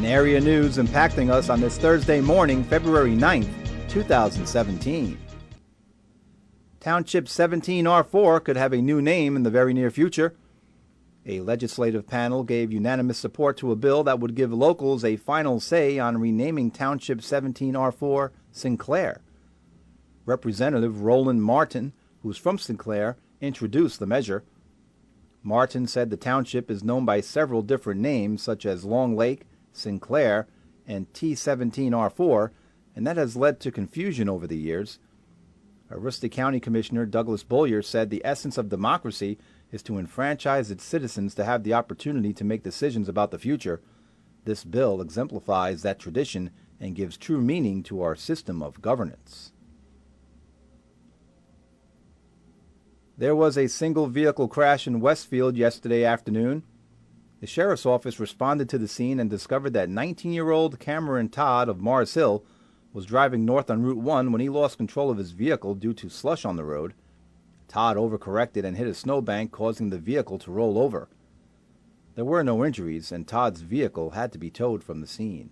In area news impacting us on this Thursday morning, February 9th, 2017. Township 17R4 could have a new name in the very near future. A legislative panel gave unanimous support to a bill that would give locals a final say on renaming Township 17R4 Sinclair. Representative Roland Martin, who's from Sinclair, introduced the measure. Martin said the township is known by several different names, such as Long Lake, Sinclair, and T17R4, and that has led to confusion over the years. Aroostook County Commissioner Douglas Beaulieu said the essence of democracy is to enfranchise its citizens to have the opportunity to make decisions about the future. This bill exemplifies that tradition and gives true meaning to our system of governance. There was a single vehicle crash in Westfield yesterday afternoon. The sheriff's office responded to the scene and discovered that 19-year-old Cameron Todd of Mars Hill was driving north on Route 1 when he lost control of his vehicle due to slush on the road. Todd overcorrected and hit a snowbank, causing the vehicle to roll over. There were no injuries, and Todd's vehicle had to be towed from the scene.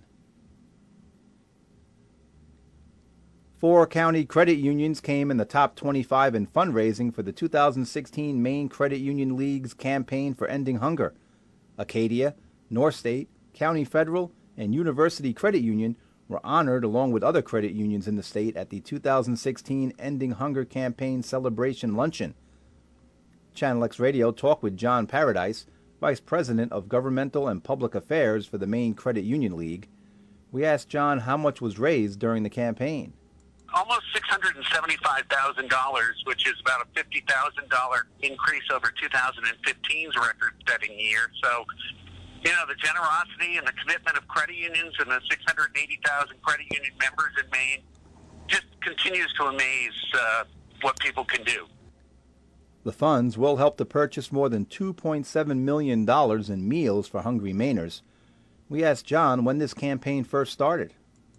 4 county credit unions came in the top 25 in fundraising for the 2016 Maine Credit Union League's campaign for ending hunger. Acadia, North State, County Federal, and University Credit Union were honored along with other credit unions in the state at the 2016 Ending Hunger Campaign Celebration Luncheon. Channel X Radio talked with John Paradise, Vice President of Governmental and Public Affairs for the Maine Credit Union League. We asked John how much was raised during the campaign. Almost $675,000, which is about a $50,000 increase over 2015's record-setting year. So, the generosity and the commitment of credit unions and the 680,000 credit union members in Maine just continues to amaze what people can do. The funds will help to purchase more than $2.7 million in meals for hungry Mainers. We asked John when this campaign first started.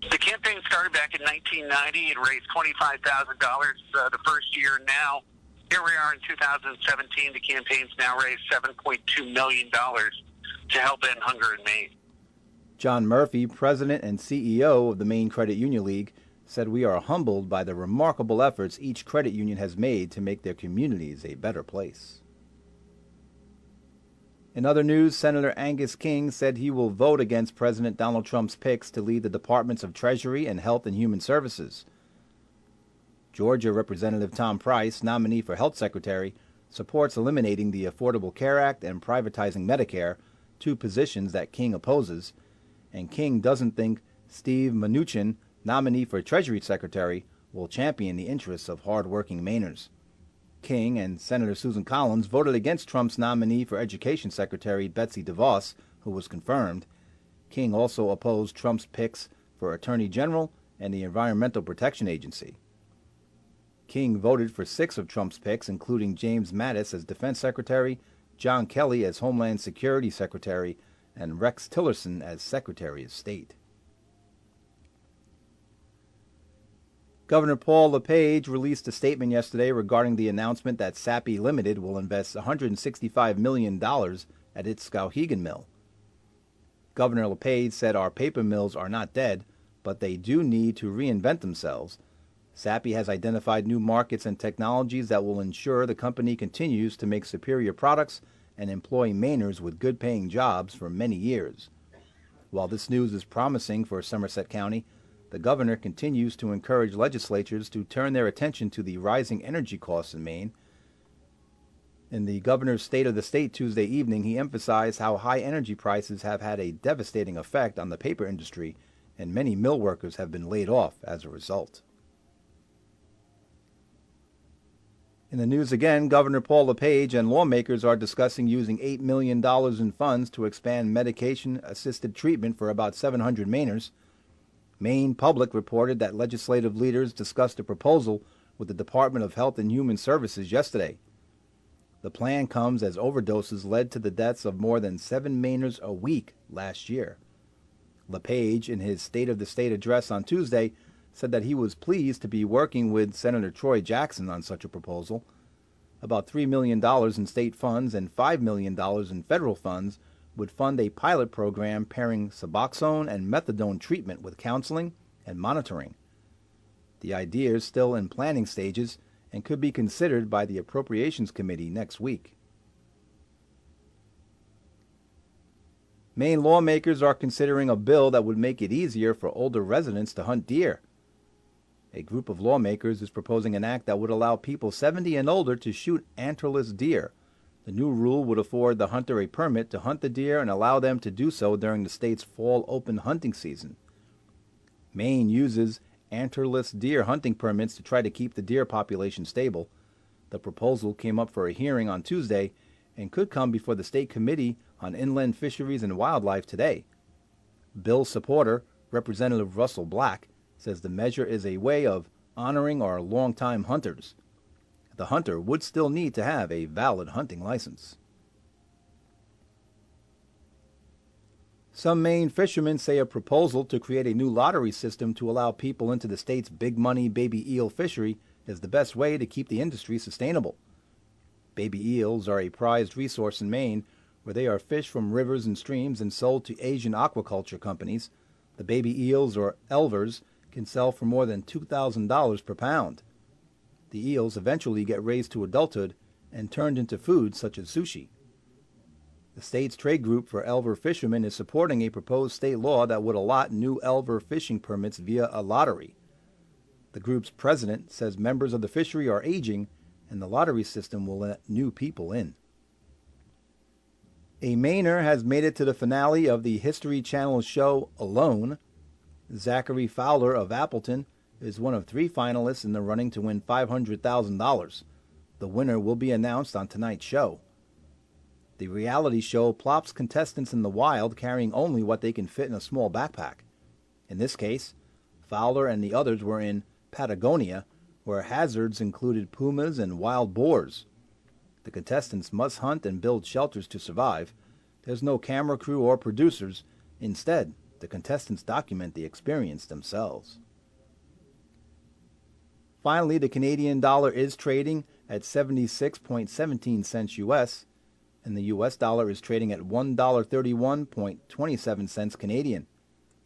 The campaign started back in 1990. It raised $25,000 the first year. Now, here we are in 2017. The campaign's now raised $7.2 million to help end hunger in Maine. John Murphy, President and CEO of the Maine Credit Union League, said we are humbled by the remarkable efforts each credit union has made to make their communities a better place. In other news, Senator Angus King said he will vote against President Donald Trump's picks to lead the Departments of Treasury and Health and Human Services. Georgia Representative Tom Price, nominee for Health Secretary, supports eliminating the Affordable Care Act and privatizing Medicare, 2 positions that King opposes, and King doesn't think Steve Mnuchin, nominee for Treasury Secretary, will champion the interests of hard-working Mainers. King and Senator Susan Collins voted against Trump's nominee for Education Secretary Betsy DeVos, who was confirmed. King also opposed Trump's picks for Attorney General and the Environmental Protection Agency. King voted for 6 of Trump's picks, including James Mattis as Defense Secretary, John Kelly as Homeland Security Secretary, and Rex Tillerson as Secretary of State. Governor Paul LePage released a statement yesterday regarding the announcement that Sappi Limited will invest $165 million at its Skowhegan mill. Governor LePage said our paper mills are not dead, but they do need to reinvent themselves. Sappi has identified new markets and technologies that will ensure the company continues to make superior products and employ Mainers with good-paying jobs for many years. While this news is promising for Somerset County, the governor continues to encourage legislatures to turn their attention to the rising energy costs in Maine. In the governor's State of the State Tuesday evening, he emphasized how high energy prices have had a devastating effect on the paper industry, and many mill workers have been laid off as a result. In the news again, Governor Paul LePage and lawmakers are discussing using $8 million in funds to expand medication-assisted treatment for about 700 Mainers. Maine Public reported that legislative leaders discussed a proposal with the Department of Health and Human Services yesterday. The plan comes as overdoses led to the deaths of more than 7 Mainers a week last year. LePage, in his State of the State address on Tuesday, said that he was pleased to be working with Senator Troy Jackson on such a proposal. About $3 million in state funds and $5 million in federal funds would fund a pilot program pairing Suboxone and methadone treatment with counseling and monitoring. The idea is still in planning stages and could be considered by the Appropriations Committee next week. Maine lawmakers are considering a bill that would make it easier for older residents to hunt deer. A group of lawmakers is proposing an act that would allow people 70 and older to shoot antlerless deer. The new rule would afford the hunter a permit to hunt the deer and allow them to do so during the state's fall open hunting season. Maine uses antlerless deer hunting permits to try to keep the deer population stable. The proposal came up for a hearing on Tuesday and could come before the State Committee on Inland Fisheries and Wildlife today. Bill's supporter, Representative Russell Black, says the measure is a way of honoring our longtime hunters. The hunter would still need to have a valid hunting license. Some Maine fishermen say a proposal to create a new lottery system to allow people into the state's big money baby eel fishery is the best way to keep the industry sustainable. Baby eels are a prized resource in Maine, where they are fished from rivers and streams and sold to Asian aquaculture companies. The baby eels, or elvers, can sell for more than $2,000 per pound. The eels eventually get raised to adulthood and turned into food such as sushi. The state's trade group for elver fishermen is supporting a proposed state law that would allot new elver fishing permits via a lottery. The group's president says members of the fishery are aging and the lottery system will let new people in. A Mainer has made it to the finale of the History Channel show Alone. Zachary Fowler of Appleton is one of 3 finalists in the running to win $500,000. The winner will be announced on tonight's show. The reality show plops contestants in the wild carrying only what they can fit in a small backpack. In this case, Fowler and the others were in Patagonia, where hazards included pumas and wild boars. The contestants must hunt and build shelters to survive. There's no camera crew or producers. Instead, the contestants document the experience themselves. Finally, the Canadian dollar is trading at 76.17 cents U.S., and the U.S. dollar is trading at $1.31.27 Canadian.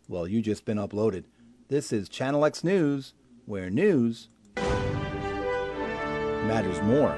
Well, you just been uploaded. This is Channel X News, where news matters more.